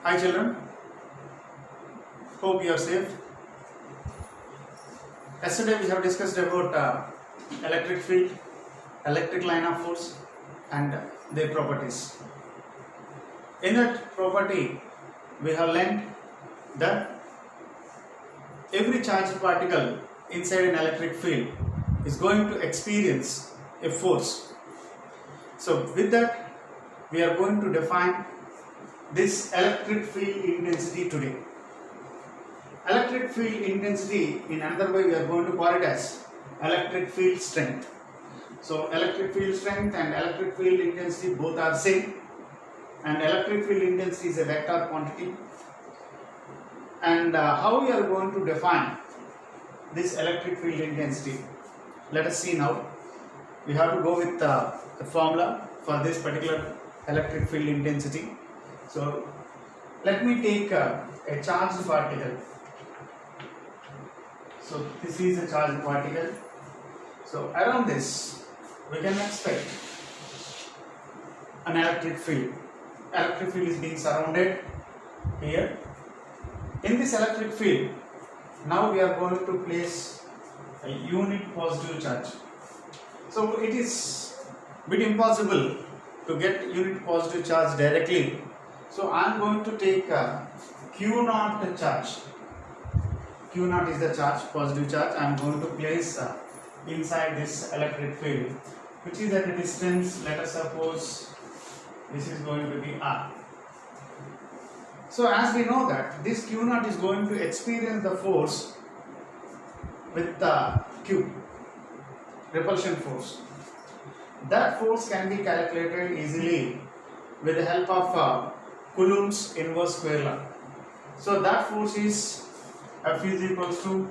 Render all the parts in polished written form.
Hi children, hope you are safe. Yesterday we have discussed about electric field, electric line of force and their properties. In that property we have learned that every charged particle inside an electric field is going to experience a force. So with that we are going to define this electric field intensity today. Electric field intensity, in another way we are going to call it as electric field strength. So electric field strength and electric field intensity both are same, and electric field intensity is a vector quantity. And how we are going to define this electric field intensity? Let us see now. We have to go with the formula for this particular electric field intensity. So let me take a charged particle. So this is a charged particle. So around this we can expect an electric field. Electric field is being surrounded here. In this electric field, now we are going to place a unit positive charge. So it is a bit impossible to get unit positive charge directly. So I am going to take Q0 charge. Q0 is the charge, positive charge. I am going to place inside this electric field, which is at a distance, let us suppose this is going to be R. So as we know that this Q0 is going to experience the force with the Q, repulsion force. That force can be calculated easily with the help of Coulomb's inverse square law. So that force is F is equals to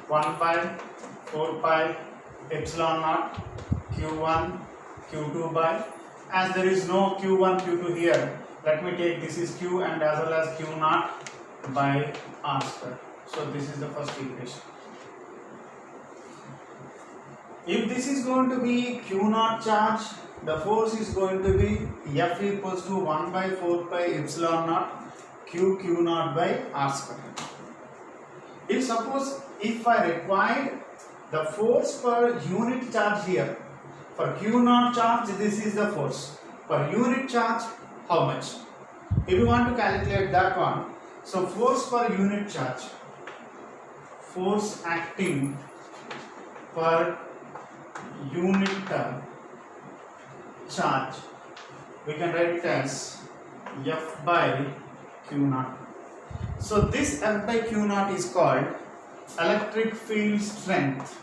1 by 4 pi epsilon naught Q1 Q2 by, as there is no Q1 Q2 here, let me take this is Q and as well as Q0 by R square. So this is the first equation. If this is going to be Q0 charge, the force is going to be F equals to 1 by 4 pi epsilon naught Q0 by R square. If I required the force per unit charge here, for Q0 charge this is the force, per unit charge how much? If you want to calculate that one, so force per unit charge, force acting per unit charge, we can write it as F by Q0. So this F by Q0 is called electric field strength.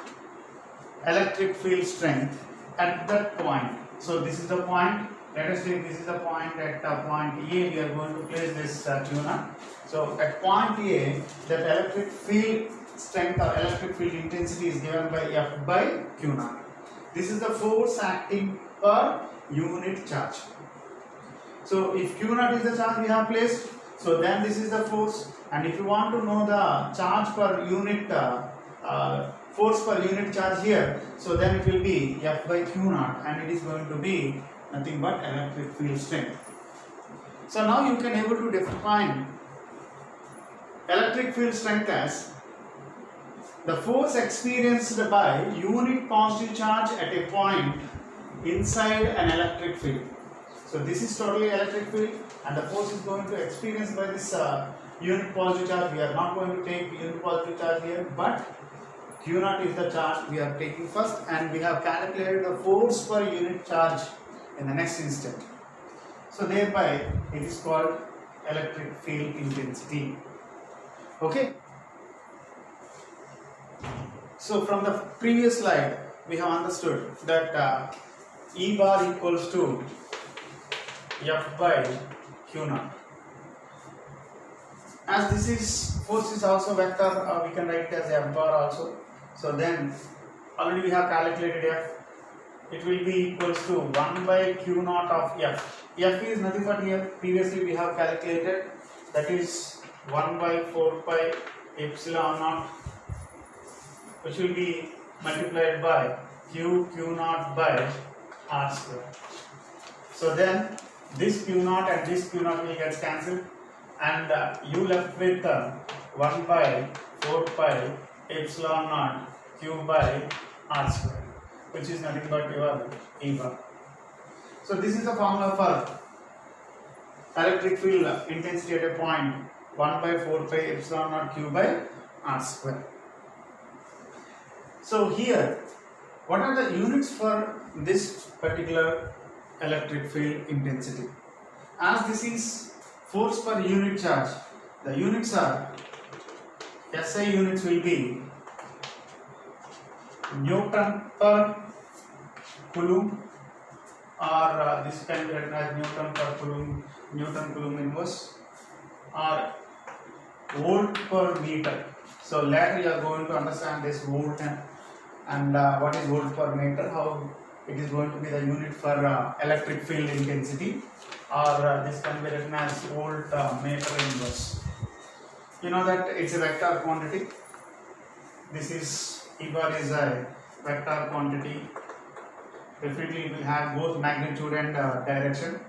Electric field strength at that point. So this is the point. Let us say this is the point. At point A we are going to place this Q0. So at point A, that electric field strength or electric field intensity is given by F by Q0. This is the force acting per unit charge. So if Q0 is the charge we have placed, so then this is the force, and if you want to know the charge per unit force per unit charge here, so then it will be F by Q0 and it is going to be nothing but electric field strength. So now you can able to define electric field strength as the force experienced by unit positive charge at a point inside an electric field. So this is totally electric field and the force is going to experience by this unit positive charge. We are not going to take unit positive charge here, but Q0 is the charge we are taking first, and we have calculated the force per unit charge in the next instant. So thereby it is called electric field intensity. Okay. So from the previous slide we have understood that E bar equals to F by Q0. As this is force is also vector, we can write it as F bar also. So then already we have calculated F. It will be equals to 1 by Q0 of F. F is nothing but here previously we have calculated, that is 1 by 4 pi epsilon naught, which will be multiplied by Q0 by R square. So then this Q0 and this Q0 will get cancelled. and you left with 1 by 4 pi epsilon naught q by r square, which is nothing but your E bar. So this is the formula for electric field intensity at a point 1 by 4 pi epsilon naught q by r square. So here, what are the units for this particular electric field intensity? As this is force per unit charge, the units are, SI units will be Newton per Coulomb, or this can be written as Newton per Coulomb, Newton Coulomb inverse, or volt per meter. So later you are going to understand this volt and what is volt per meter, how it is going to be the unit for electric field intensity, or this can be written as volt meter inverse. You know that it's a vector quantity. This is E bar is a vector quantity. Definitely it will have both magnitude and direction.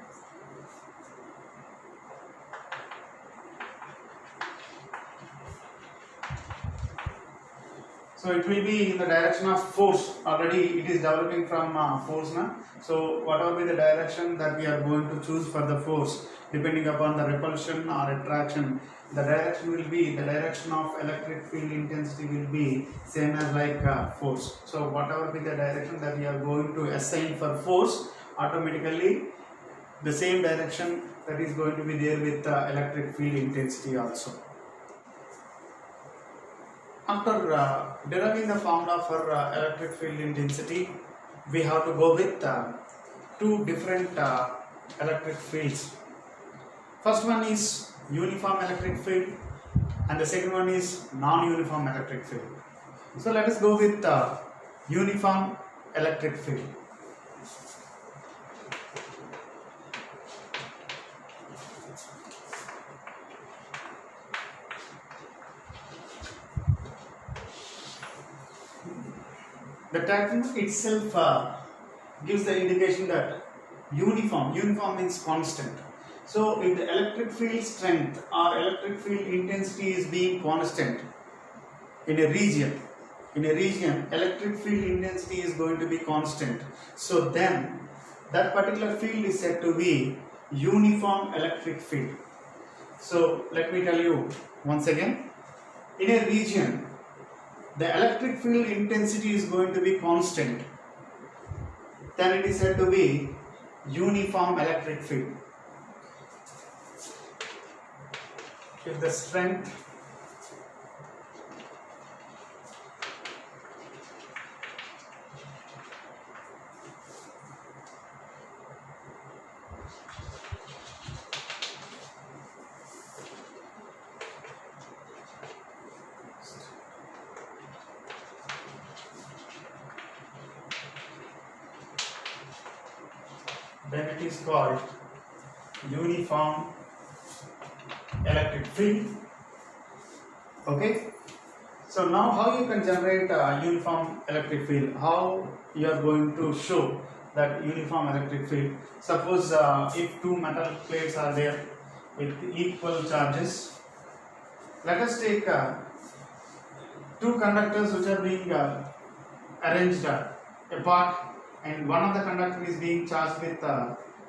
So it will be in the direction of force. Already it is developing from force now. So whatever be the direction that we are going to choose for the force, depending upon the repulsion or attraction, the direction will be, the direction of electric field intensity will be same as like force. So whatever be the direction that we are going to assign for force, automatically the same direction that is going to be there with electric field intensity also. After deriving the formula for electric field intensity, we have to go with two different electric fields. First one is uniform electric field and the second one is non-uniform electric field. So let us go with uniform electric field. The term itself gives the indication that uniform means constant. So if the electric field strength or electric field intensity is being constant in a region, electric field intensity is going to be constant. So then that particular field is said to be uniform electric field. So let me tell you once again, in a region the electric field intensity is going to be constant, then it is said to be uniform electric field. If the strength then it is called uniform electric field. Okay, so now how you can generate a uniform electric field, how you are going to show that uniform electric field. Suppose if two metal plates are there with equal charges, let us take two conductors which are being arranged apart, and one of the conductor is being charged with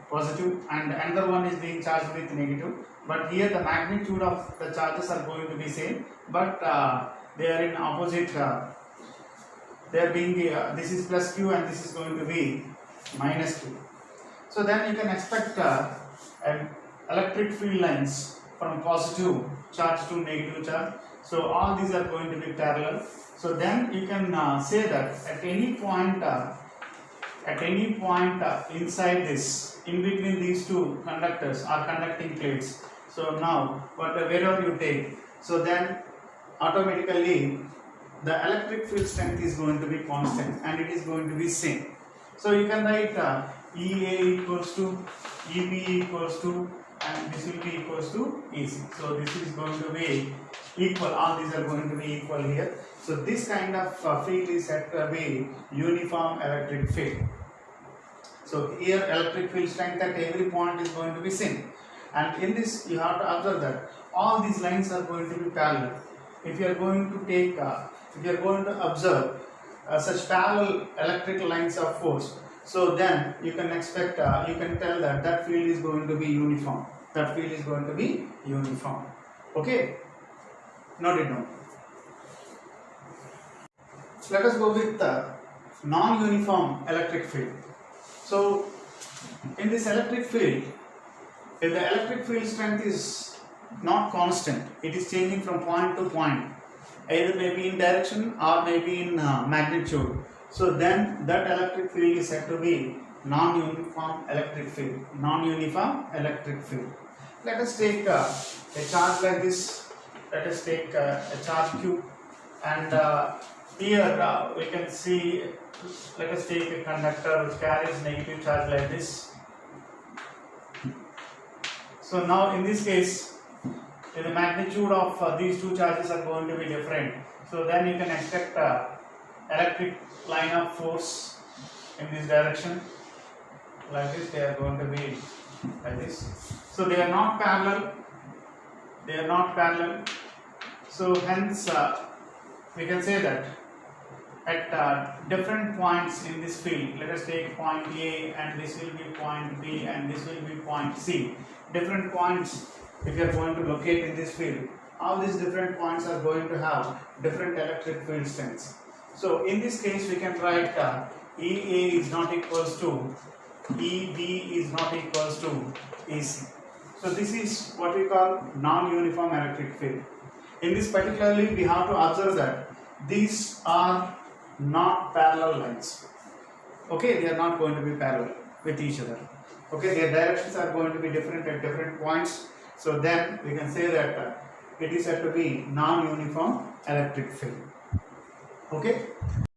positive and another one is being charged with negative, but here the magnitude of the charges are going to be same, but they are in opposite, they are being this is plus q and this is going to be minus q. So then you can expect an electric field lines from positive charge to negative charge. So all these are going to be parallel. So then you can say that at any point inside this, in between these two conductors or conducting plates, so now wherever you take, so then automatically the electric field strength is going to be constant and it is going to be same. So you can write EA equals to EB equals to, and this will be equals to EC. So this is going to be equal, all these are going to be equal here. So this kind of field is said to be uniform electric field. So here electric field strength at every point is going to be same. And in this you have to observe that all these lines are going to be parallel. If you are going to take, if you are going to observe such parallel electrical lines of force, so then you can expect, you can tell that that field is going to be uniform. That field is going to be uniform. Okay, note it down. Let us go with the non-uniform electric field. So in this electric field, if the electric field strength is not constant, it is changing from point to point, either maybe in direction or maybe in magnitude, so then that electric field is said to be non-uniform electric field. Non-uniform electric field. Let us take a charge like this. Let us take a charge Q, and here we can see, let us take a conductor which carries negative charge like this. So now in this case, the magnitude of these two charges are going to be different. So then you can expect electric line of force in this direction like this. They are going to be like this. So they are not parallel. They are not parallel. So hence we can say that at different points in this field, let us take point A, and this will be point B, and this will be point C. Different points, if you are going to locate in this field, all these different points are going to have different electric field strengths. So in this case we can write EA is not equals to EB is not equals to EC. So this is what we call non-uniform electric field. In this particularly we have to observe that these are not parallel lines. Okay, they are not going to be parallel with each other. Okay, their directions are going to be different at different points. So then we can say that it is said to be non-uniform electric field. Okay.